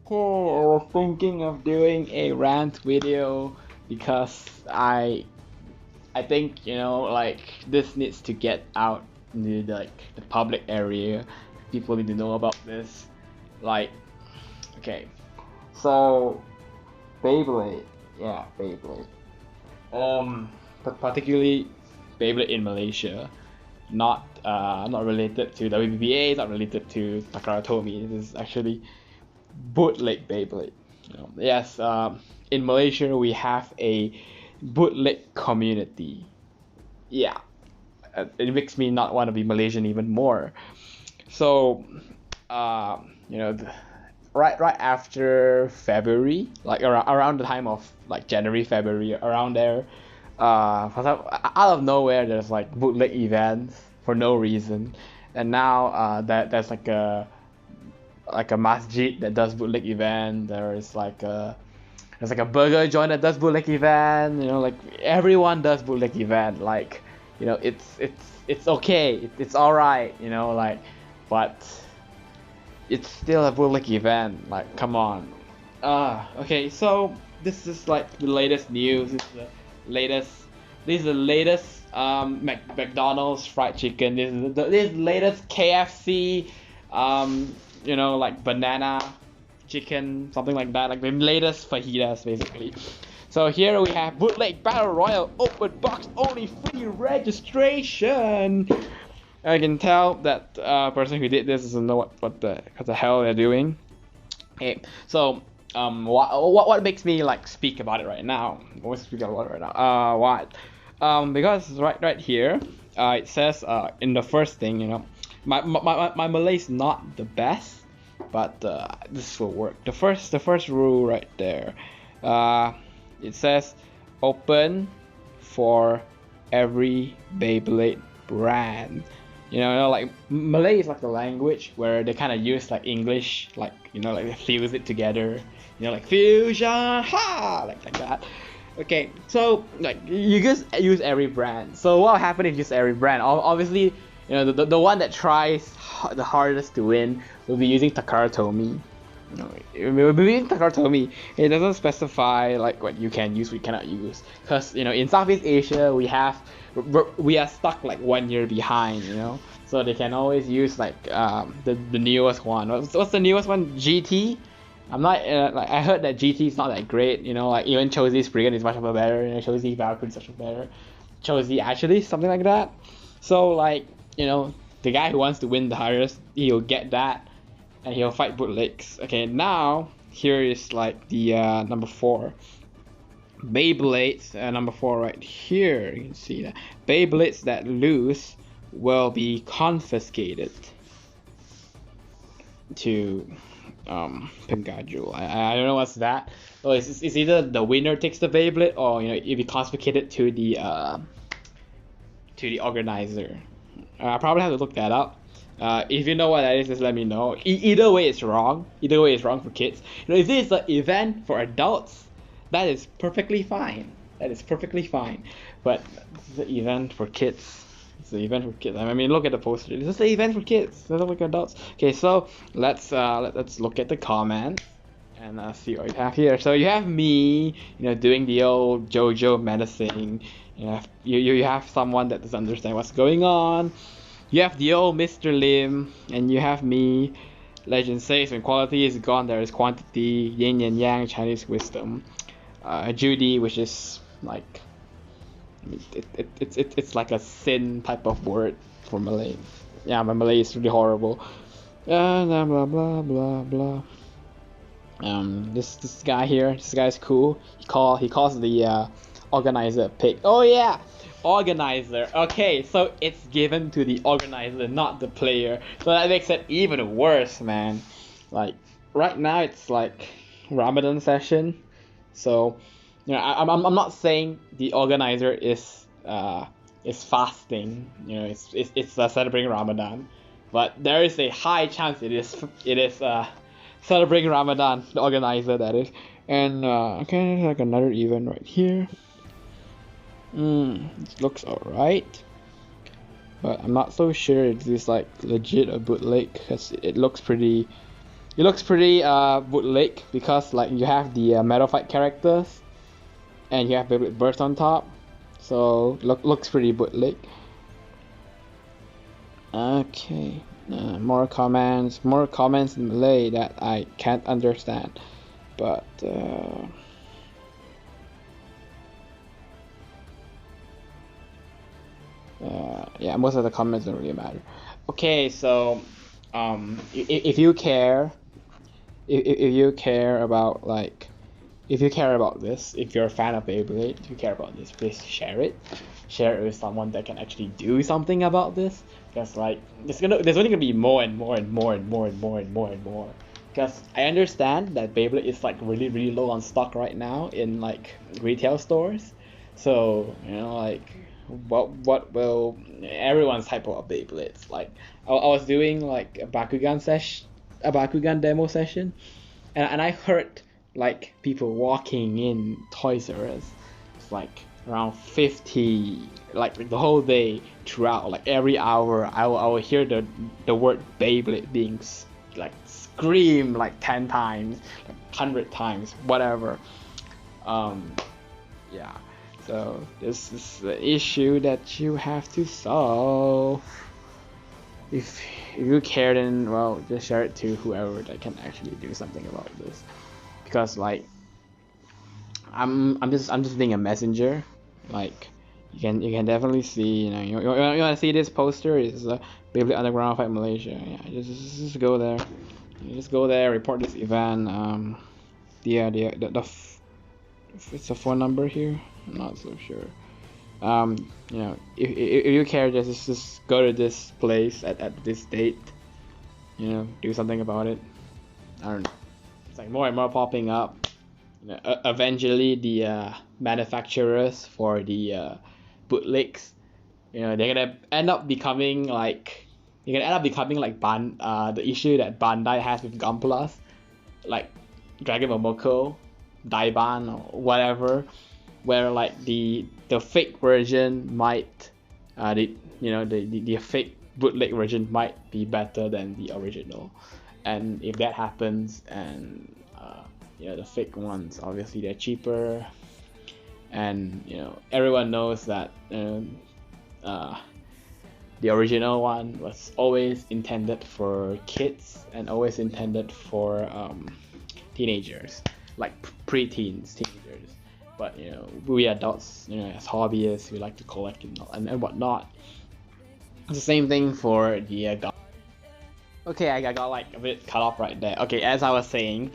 Okay, I was thinking of doing a rant video because I think like this needs to get out into the public area. People need to know about this. Like, okay, so Beyblade, yeah, Beyblade. But particularly Beyblade in Malaysia, not related to WBA, not related to Takara Tomy. This is actually bootleg Beyblade. Yes, in Malaysia we have a bootleg community. Yeah, it makes me not want to be Malaysian even more. So, uh, you know, right after February, like around the time of like January, February, around there, out of nowhere there's like bootleg events for no reason, and now there's like a masjid that does bootleg event. There's like a burger joint that does bootleg event. Like everyone does bootleg event. Like, it's okay. It's all right. But it's still a bootleg event. Like, come on. Okay. So this is like the latest news. Latest. This is the latest McDonald's fried chicken. This is the latest KFC. Like banana chicken, something like that, like the latest fajitas basically. So here we have bootleg battle royal, open box only, free registration. I can tell that person who did this doesn't know what the hell they're doing. Okay, so what makes me like speak about it right now? What speak about it right now? What? Because right here, it says in the first thing, my Malay is not the best, but this will work. The first rule right there, it says open for every Beyblade brand. Like Malay is like the language where they kind of use like English, like like they fuse it together. Like fusion, ha, like that. Okay, so like you just use every brand. So what will happen if you use every brand? Obviously, the one that tries the hardest to win will be using Takara Tomy. It will be using Takara Tomy. It doesn't specify like what you can use, what you cannot use. Because in Southeast Asia we are stuck like 1 year behind. So they can always use like the newest one. What's the newest one? GT. I'm not like I heard that GT is not that great. Like even Chosi Spriggan is much of a better. Chosi Valkyrie is much of a better. Chosi actually something like that. So like the guy who wants to win the hardest, he'll get that, and he'll fight bootlegs. Okay, now here is like the number 4, Beyblades. Number 4 right here. You can see that Beyblades that lose will be confiscated to Pingaju. I don't know what's that. Oh, it's either the winner takes the Beyblade, or it'll be confiscated to the organizer. I probably have to look that up. If you know what that is, just let me know. Either way, it's wrong. Either way, it's wrong for kids. If this is an event for adults, that is perfectly fine. That is perfectly fine. But the event for kids. It's the event for kids. I mean, look at the poster. This is the event for kids. Doesn't look adults. Okay, so let's look at the comments and see what we have here. So you have me, doing the old JoJo menacing. You have someone that doesn't understand what's going on. You have the old Mr. Lim, and you have me. Legend says when quality is gone, there is quantity. Yin and Yang, Chinese wisdom. Judy, which is like, it's like a sin type of word for Malay. Yeah, my Malay is really horrible. Blah blah blah blah blah. This guy here, this guy's cool. He calls the organizer pig. Oh yeah, organizer. Okay, so it's given to the organizer, not the player. So that makes it even worse, man. Like right now, it's like Ramadan session. So I'm not saying the organizer is fasting. It's celebrating Ramadan, but there is a high chance it is celebrating Ramadan. The organizer, that is. And okay, there's like another event right here. It looks alright, but I'm not so sure if this is like legit a bootleg, because it looks pretty It looks pretty bootleg because like you have the Metal Fight characters and you have Beyblade Burst on top, so looks pretty bootleg. Okay, more comments in Malay that I can't understand, but yeah, most of the comments don't really matter. Okay, so if you care, if you care about like, if you care about this, if you're a fan of Beyblade, if you care about this, please share it. Share it with someone that can actually do something about this. Because like there's only gonna be more and more and more and more and more and more and more. Because I understand that Beyblade is like really low on stock right now in like retail stores. So you know like what will everyone's hype about Beyblades. Like I was doing like a Bakugan demo session, and I heard like people walking in Toys R Us. It's like around 50, like the whole day throughout, like every hour I will hear the word Beyblade being like screamed like 10 times, like 100 times, whatever. Yeah, so this is the issue that you have to solve. If you care, then well, just share it to whoever that can actually do something about this. Because like I'm just being a messenger. Like you can definitely see, you know, you want to see this poster is Beyblade Underground Fight Malaysia. Yeah, just go there. You just go there, report this event. It's a phone number here. I'm not so sure. You know, if you care, just go to this place at this date. You know, do something about it. I don't know. It's like more and more popping up. You know, eventually, the manufacturers for the bootlegs, you know, they're gonna end up becoming like the issue that Bandai has with Gunpla, like Dragon Momoko, Daiban or whatever, where like the fake version might the fake bootleg version might be better than the original, and if that happens, and the fake ones obviously they're cheaper, and you know everyone knows that the original one was always intended for kids and always intended for teenagers, like teenagers. But you know, we adults, you know, as hobbyists, we like to collect and whatnot. It's the same thing for the okay, I got like a bit cut off right there. Okay, as I was saying,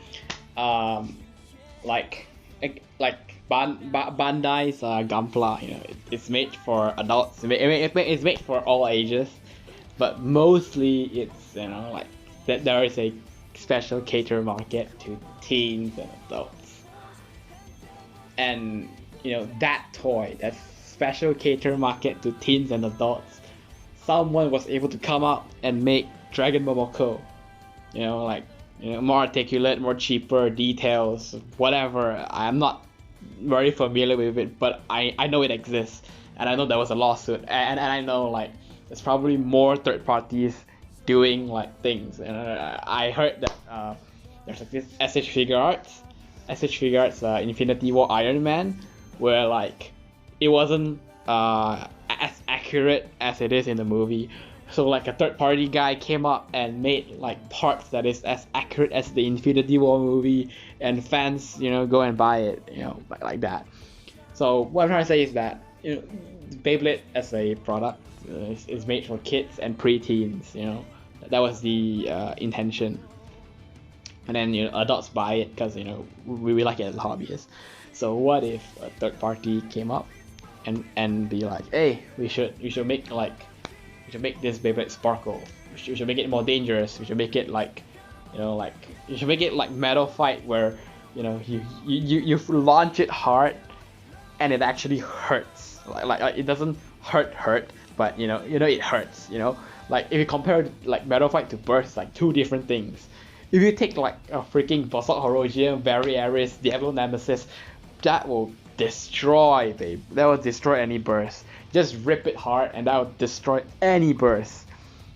like Bandai's Gunpla, you know, it's made for adults. It's made for all ages, but mostly it's, you know, like that there is a special cater market to teens and adults. And you know that toy, that special cater market to teens and adults, someone was able to come up and make Dragon Momoko. You know, like, you know, more articulate, more cheaper, details, whatever. I'm not very familiar with it, but I know it exists, and I know there was a lawsuit, and I know like there's probably more third parties doing like things. And I heard that there's like this SH Figuarts Infinity War Iron Man, where like it wasn't as accurate as it is in the movie. So like a third party guy came up and made like parts that is as accurate as the Infinity War movie, and fans, you know, go and buy it, you know, like that. So what I'm trying to say is that, you know, Beyblade as a product is made for kids and preteens, you know, that was the intention. And then, you know, adults buy it because, you know, we like it as hobbyists. So what if a third party came up and be like, hey, we should make this Beyblade sparkle. We should make it more dangerous. We should make it like, you know, like you should make it like Metal Fight, where, you know, you launch it hard and it actually hurts. Like it doesn't hurt, but you know it hurts. You know, like if you compare like Metal Fight to Burst, like two different things. If you take like a freaking Basalt Horologium, Barry-Aris, Diablo Nemesis, that will destroy, babe. That will destroy any Burst. Just rip it hard and that will destroy any Burst.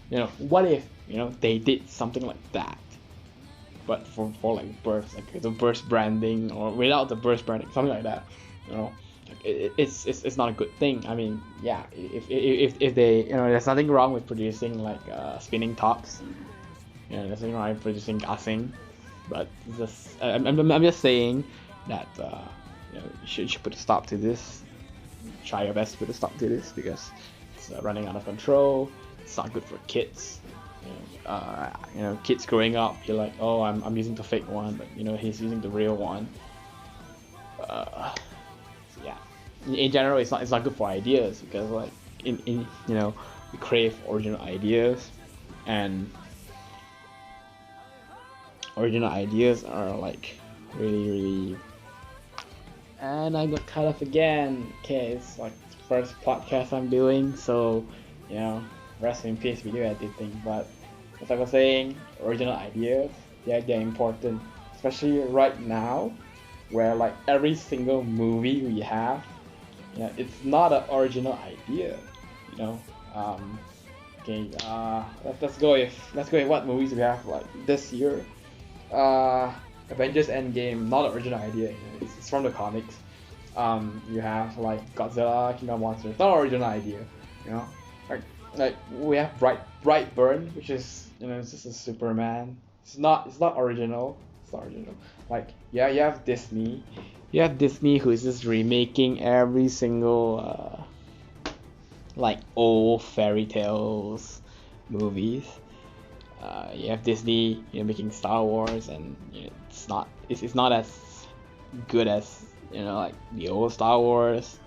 You know, what if, you know, they did something like that? but for like burst, like the burst branding, or without the burst branding, something like that. You know, it's not a good thing. I mean, yeah, if they, there's nothing wrong with producing like spinning tops. There's nothing wrong with producing gassing, but just I'm just saying that you should put a stop to this. Try your best to put a stop to this, because it's running out of control. It's not good for kids. Kids growing up, you're like, oh, I'm using the fake one, but he's using the real one. Yeah. In general, it's not good for ideas, because like we crave original ideas, and original ideas are like really. And I got cut off again. Okay, it's like the first podcast I'm doing, so rest in peace video editing. But as I was saying, original ideas, they're important, especially right now, where like every single movie we have, it's not an original idea. Okay, let's go with what movies we have like this year. Avengers Endgame, not an original idea. It's from the comics. You have like Godzilla, King of Monsters, not an original idea. Like we have Brightburn, which is it's just a Superman. It's not original. It's not original. Like you have Disney. You have Disney, who is just remaking every single like old fairy tales movies. You have Disney, making Star Wars, and it's not as good as like the old Star Wars.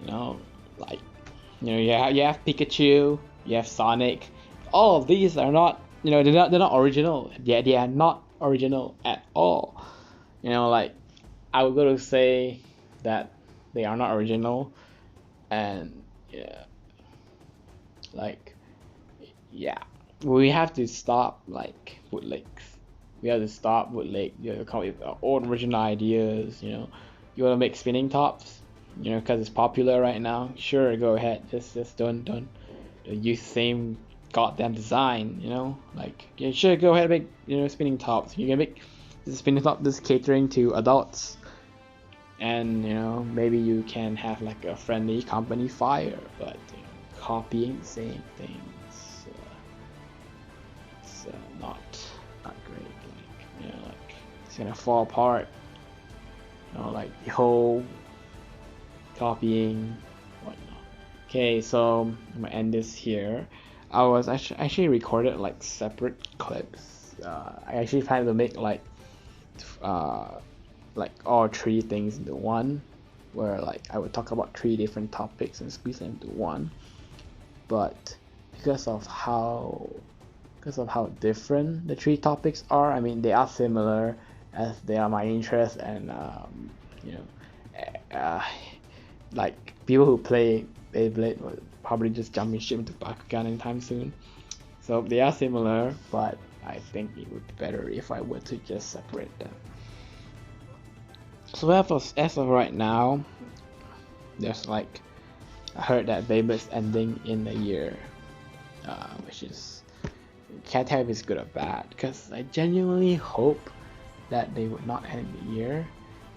Like you have Pikachu, you have Sonic. All of these are not they're not original. They are not original at all. Like I would go to say that they are not original, and we have to stop like bootlegs. We have to stop bootleg. You have to come with our own original ideas. You want to make spinning tops, because it's popular right now. Sure, go ahead. Just don't use the same goddamn design. Sure, go ahead and make spinning tops. You can make this spinning top this catering to adults, and maybe you can have like a friendly company fire, but copying the same things. Not great. Like it's gonna fall apart. Like the whole copying, whatnot. Okay, so I'm gonna end this here. I was actually recorded like separate clips. I actually tried to make like all three things into one, where like I would talk about three different topics and squeeze them into one. But because of how different the three topics are, I mean they are similar, as they are my interest, and like people who play Beyblade will probably just jump ship into Bakugan anytime soon. So they are similar, but I think it would be better if I were to just separate them. So as of right now, there's like, I heard that Beyblade's ending in a year, which is, can't tell if it's good or bad, because I genuinely hope that they would not end the year,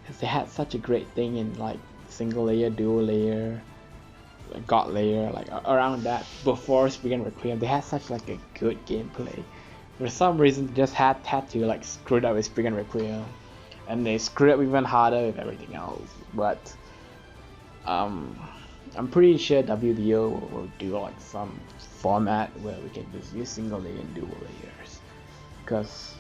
because they had such a great thing in like single layer, dual layer, god layer, like around that before Spring and Requiem. They had such like a good gameplay. For some reason, they just had to like screw it up with Spring and Requiem, and they screwed up even harder with everything else. But I'm pretty sure WDO will do like some format where we can just use single layer and dual layers, because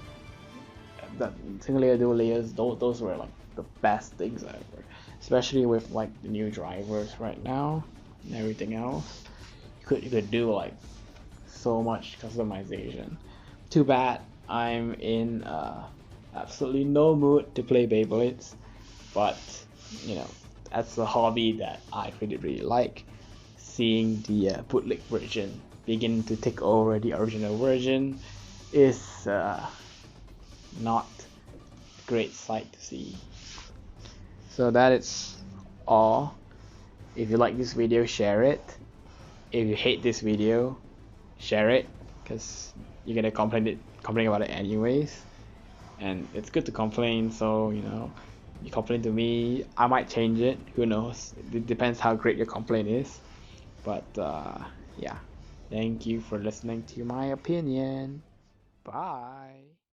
the single layer, dual layers, those were like the best things ever, especially with like the new drivers right now and everything else. You could do like so much customization. Too bad I'm in absolutely no mood to play Beyblades, but that's a hobby that I really like. Seeing the bootleg version begin to take over the original version is not a great sight to see. So that is all. If you like this video, share it. If you hate this video, share it, because you're gonna complain about it anyways. and it's good to complain. So you know, you complain to me, I might change it. Who knows? It depends how great your complaint is. But yeah, thank you for listening to my opinion. Bye.